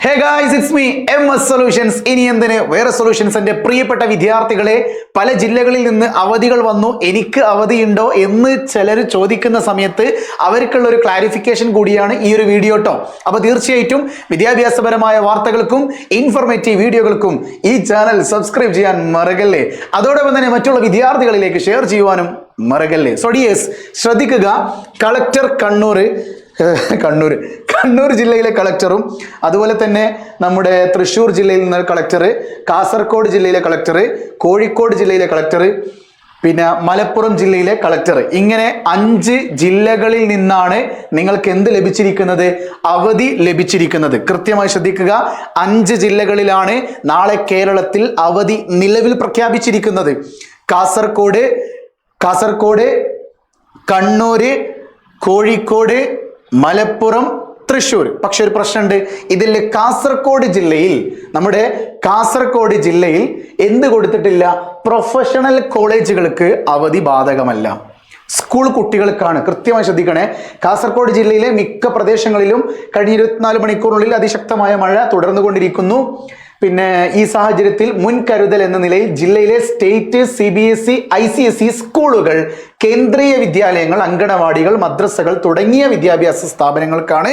Hey guys, it's me, MS Solutions. ഇനി എന്തിന് വേറെ സൊല്യൂഷൻസ്. എൻ്റെ പ്രിയപ്പെട്ട വിദ്യാർത്ഥികളെ, പല ജില്ലകളിൽ നിന്ന് അവധികൾ വന്നു, എനിക്ക് അവധിയുണ്ടോ എന്ന് ചിലർ ചോദിക്കുന്ന സമയത്ത് അവർക്കുള്ള ഒരു ക്ലാരിഫിക്കേഷൻ കൂടിയാണ് ഈ ഒരു വീഡിയോ കേട്ടോ. അപ്പോൾ തീർച്ചയായിട്ടും വിദ്യാഭ്യാസപരമായ വാർത്തകൾക്കും ഇൻഫോർമേറ്റീവ് വീഡിയോകൾക്കും ഈ ചാനൽ സബ്സ്ക്രൈബ് ചെയ്യാൻ മറക്കല്ലേ. അതോടൊപ്പം തന്നെ മറ്റുള്ള വിദ്യാർത്ഥികളിലേക്ക് ഷെയർ ചെയ്യുവാനും മറക്കല്ലേ. സോ ഡിയേഴ്സ്, ശ്രദ്ധിക്കുക. കളക്ടർ കണ്ണൂർ ജില്ലയിലെ കളക്ടറും അതുപോലെ തന്നെ നമ്മുടെ തൃശ്ശൂർ ജില്ലയിൽ നിന്ന് കളക്ടർ, കാസർഗോഡ് ജില്ലയിലെ കളക്ടർ, കോഴിക്കോട് ജില്ലയിലെ കളക്ടർ, പിന്നെ മലപ്പുറം ജില്ലയിലെ കളക്ടർ, ഇങ്ങനെ 5 ജില്ലകളിൽ നിന്നാണ് നിങ്ങൾക്ക് എന്ത് ലഭിച്ചിരിക്കുന്നത്? അവധി ലഭിച്ചിരിക്കുന്നത്. കൃത്യമായി ശ്രദ്ധിക്കുക. 5 ജില്ലകളിലാണ് നാളെ കേരളത്തിൽ അവധി നിലവിൽ പ്രഖ്യാപിച്ചിരിക്കുന്നത്. കാസർഗോഡ്, കണ്ണൂര്, കോഴിക്കോട്, മലപ്പുറം, തൃശ്ശൂർ. പക്ഷെ ഒരു പ്രശ്നമുണ്ട്. ഇതിൽ കാസർഗോഡ് ജില്ലയിൽ എന്ത് കൊടുത്തിട്ടില്ല? പ്രൊഫഷണൽ കോളേജുകൾക്ക് അവധി ബാധകമല്ല, സ്കൂൾ കുട്ടികൾക്കാണ്. കൃത്യമായി ശ്രദ്ധിക്കണേ. കാസർഗോഡ് ജില്ലയിലെ മിക്ക പ്രദേശങ്ങളിലും കഴിഞ്ഞ 24 മണിക്കൂറിനുള്ളിൽ അതിശക്തമായ മഴ തുടർന്നുകൊണ്ടിരിക്കുന്നു. പിന്നെ ഈ സാഹചര്യത്തിൽ മുൻകരുതൽ എന്ന നിലയിൽ ജില്ലയിലെ സ്റ്റേറ്റ്, CBSE, ICSE സ്കൂളുകൾ, കേന്ദ്രീയ വിദ്യാലയങ്ങൾ, അങ്കണവാടികൾ, മദ്രസകൾ തുടങ്ങിയ വിദ്യാഭ്യാസ സ്ഥാപനങ്ങൾക്കാണ്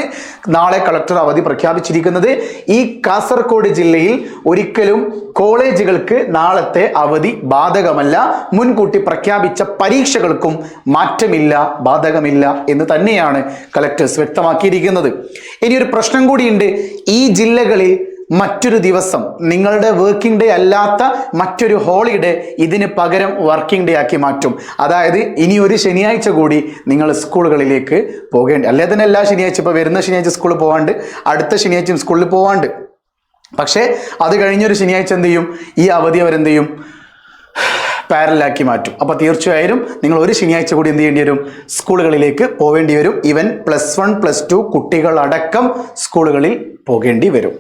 നാളെ കളക്ടർ അവധി പ്രഖ്യാപിച്ചിരിക്കുന്നത്. ഈ കാസർഗോഡ് ജില്ലയിൽ ഒരിക്കലും കോളേജുകൾക്ക് നാളത്തെ അവധി ബാധകമല്ല. മുൻകൂട്ടി പ്രഖ്യാപിച്ച പരീക്ഷകൾക്കും മാറ്റമില്ല, ബാധകമില്ല എന്ന് തന്നെയാണ് കളക്ടേഴ്സ് വ്യക്തമാക്കിയിരിക്കുന്നത്. ഇനിയൊരു പ്രശ്നം കൂടിയുണ്ട്. ഈ ജില്ലകളിൽ മറ്റൊരു ദിവസം, നിങ്ങളുടെ വർക്കിംഗ് ഡേ അല്ലാത്ത മറ്റൊരു ഹോളിഡേ ഇതിന് പകരം വർക്കിംഗ് ഡേ ആക്കി മാറ്റും. അതായത് ഇനി ഒരു ശനിയാഴ്ച കൂടി നിങ്ങൾ സ്കൂളുകളിലേക്ക് പോകേണ്ടി. അല്ലേ തന്നെ എല്ലാ ശനിയാഴ്ച, ഇപ്പോൾ വരുന്ന ശനിയാഴ്ച സ്കൂളിൽ പോവാണ്ട്, അടുത്ത ശനിയാഴ്ചയും സ്കൂളിൽ പോവാണ്ട്. പക്ഷേ അത് കഴിഞ്ഞൊരു ശനിയാഴ്ച എന്ത് ചെയ്യും? ഈ അവധി അവരെന്ത് ചെയ്യും? പാരലാക്കി മാറ്റും. അപ്പോൾ തീർച്ചയായും നിങ്ങൾ ഒരു ശനിയാഴ്ച കൂടി എന്ത് ചെയ്യേണ്ടി വരും? സ്കൂളുകളിലേക്ക് പോവേണ്ടി വരും. ഈവൻ +1, +2 കുട്ടികളടക്കം സ്കൂളുകളിൽ പോകേണ്ടി വരും.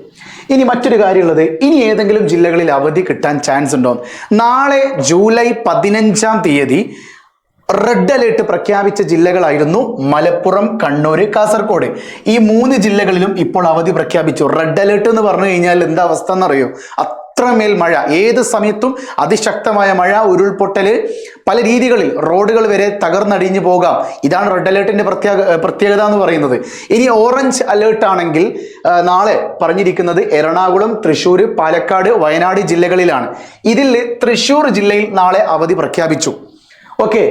ഇനി മറ്റൊരു കാര്യമുള്ളത്, ഇനി ഏതെങ്കിലും ജില്ലകളിൽ അവധി കിട്ടാൻ ചാൻസ് ഉണ്ടോ? നാളെ ജൂലൈ 15-ാം തീയതി റെഡ് അലേർട്ട് പ്രഖ്യാപിച്ച ജില്ലകളായിരുന്നു മലപ്പുറം, കണ്ണൂർ, കാസർഗോഡ്. ഈ 3 ജില്ലകളിലും ഇപ്പോൾ അവധി പ്രഖ്യാപിച്ചു. റെഡ് അലേർട്ട് എന്ന് പറഞ്ഞു കഴിഞ്ഞാൽ എന്താ അവസ്ഥ എന്നറിയോ? അത്രമേൽ മഴ, ഏത് സമയത്തും അതിശക്തമായ മഴ, ഉരുൾപൊട്ടല്, പല രീതികളിൽ റോഡുകൾ വരെ തകർന്നടിഞ്ഞു പോകാം. ഇതാണ് റെഡ് അലേർട്ടിന്റെ പ്രത്യേകത എന്ന് പറയുന്നത്. ഇനി ഓറഞ്ച് അലേർട്ട് ആണെങ്കിൽ നാളെ പറഞ്ഞിരിക്കുന്നത് എറണാകുളം, തൃശ്ശൂർ, പാലക്കാട്, വയനാട് ജില്ലകളിലാണ്. ഇതിൽ തൃശ്ശൂർ ജില്ലയിൽ നാളെ അവധി പ്രഖ്യാപിച്ചു. ഓക്കെ.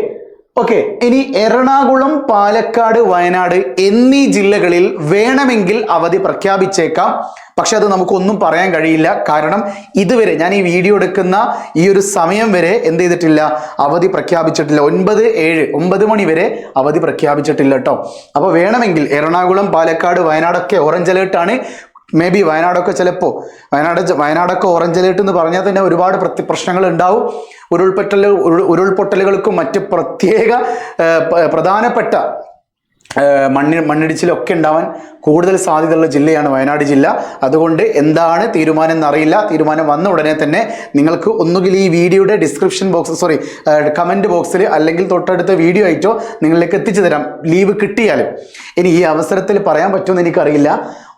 ഇനി എറണാകുളം, പാലക്കാട്, വയനാട് എന്നീ ജില്ലകളിൽ വേണമെങ്കിൽ അവധി പ്രഖ്യാപിച്ചേക്കാം. പക്ഷെ അത് നമുക്കൊന്നും പറയാൻ കഴിയില്ല. കാരണം ഇതുവരെ ഞാൻ ഈ വീഡിയോ എടുക്കുന്ന ഈ ഒരു സമയം വരെ എന്ത് ചെയ്തിട്ടില്ല? അവധി പ്രഖ്യാപിച്ചിട്ടില്ല. 9 മണി വരെ അവധി പ്രഖ്യാപിച്ചിട്ടില്ല കേട്ടോ. അപ്പോൾ വേണമെങ്കിൽ എറണാകുളം, പാലക്കാട്, വയനാടൊക്കെ ഓറഞ്ച് അലേർട്ടാണ്. മേ ബി വയനാടൊക്കെ ഓറഞ്ച് അലേർട്ട് എന്ന് പറഞ്ഞാൽ തന്നെ ഒരുപാട് പ്രശ്നങ്ങൾ ഉണ്ടാവും. ഉരുൾപൊട്ടലുകൾക്കും മറ്റ് പ്രധാനപ്പെട്ട മണ്ണിടിച്ചിലൊക്കെ ഉണ്ടാവാൻ കൂടുതൽ സാധ്യതയുള്ള ജില്ലയാണ് വയനാട് ജില്ല. അതുകൊണ്ട് എന്താണ് തീരുമാനം എന്നറിയില്ല. തീരുമാനം വന്ന ഉടനെ തന്നെ നിങ്ങൾക്ക് ഒന്നുകിൽ ഈ വീഡിയോയുടെ കമൻറ്റ് ബോക്സിൽ അല്ലെങ്കിൽ തൊട്ടടുത്ത വീഡിയോ ആയിട്ടോ നിങ്ങളിലേക്ക് എത്തിച്ചു തരാം, ലീവ് കിട്ടിയാലും. ഇനി ഈ അവസരത്തിൽ പറയാൻ പറ്റുമെന്ന് എനിക്കറിയില്ല.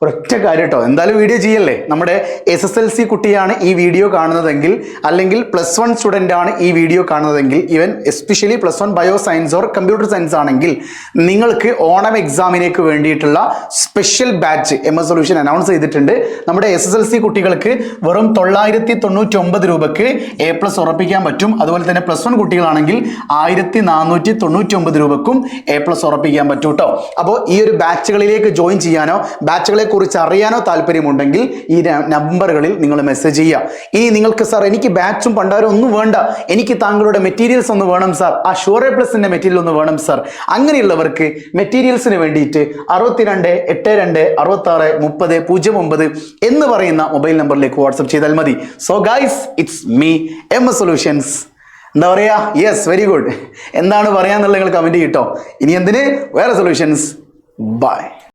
ഒരൊറ്റ കാര്യം കേട്ടോ, എന്തായാലും വീഡിയോ ചെയ്യല്ലേ. നമ്മുടെ SSLC കുട്ടിയാണ് ഈ വീഡിയോ കാണുന്നതെങ്കിൽ, അല്ലെങ്കിൽ +1 സ്റ്റുഡൻ്റ് ആണ് ഈ വീഡിയോ കാണുന്നതെങ്കിൽ, even especially +1 bio science or computer science ആണെങ്കിൽ, നിങ്ങൾക്ക് ഓണം എക്സാമിനേക്ക് വേണ്ടിയിട്ടുള്ള special batch MS solution announce ചെയ്തിട്ടുണ്ട്. നമ്മുടെ SSLC കുട്ടികൾക്ക് വെറും 999 രൂപയ്ക്ക് A+ ഉറപ്പിക്കാൻ പറ്റും. അതുപോലെ തന്നെ +1 കുട്ടികളാണെങ്കിൽ 1499 രൂപക്കും A+ ഉറപ്പിക്കാൻ പറ്റും കേട്ടോ. അപ്പോൾ ഈ ഒരു ബാച്ചുകളിലേക്ക് ജോയിൻ ചെയ്യാനോ ബാച്ചുകളെ കുറിച്ച് അറിയാനോ താല്പര്യമുണ്ടെങ്കിൽ ഈ നമ്പറുകളിൽ നിങ്ങൾ മെസ്സേജ് ചെയ്യുക. ഇനി നിങ്ങൾക്ക് സാർ എനിക്ക് ബാച്ചും പണ്ടാരും ഒന്നും വേണ്ട, എനിക്ക് താങ്കളുടെ മെറ്റീരിയൽസ് ഒന്ന് വേണം സാർ, ആ ഷുവർ+ന്റെ മെറ്റീരിയൽ ഒന്ന് വേണം സാർ, അങ്ങനെയുള്ളവർക്ക് മെറ്റീരിയൽസിന് വേണ്ടിയിട്ട് 6282663009 എന്ന് പറയുന്ന മൊബൈൽ നമ്പറിലേക്ക് വാട്സപ്പ് ചെയ്താൽ മതി. So guys, it's me MS solutions. എന്താ പറയുക? Yes, very good. എന്താണ് പറയാന്നുള്ളത് നിങ്ങൾ കമൻറ്റ് ചെയ്യട്ടോ. ഇനി എന്തിന് വേറെ സൊല്യൂഷൻസ്. ബൈ.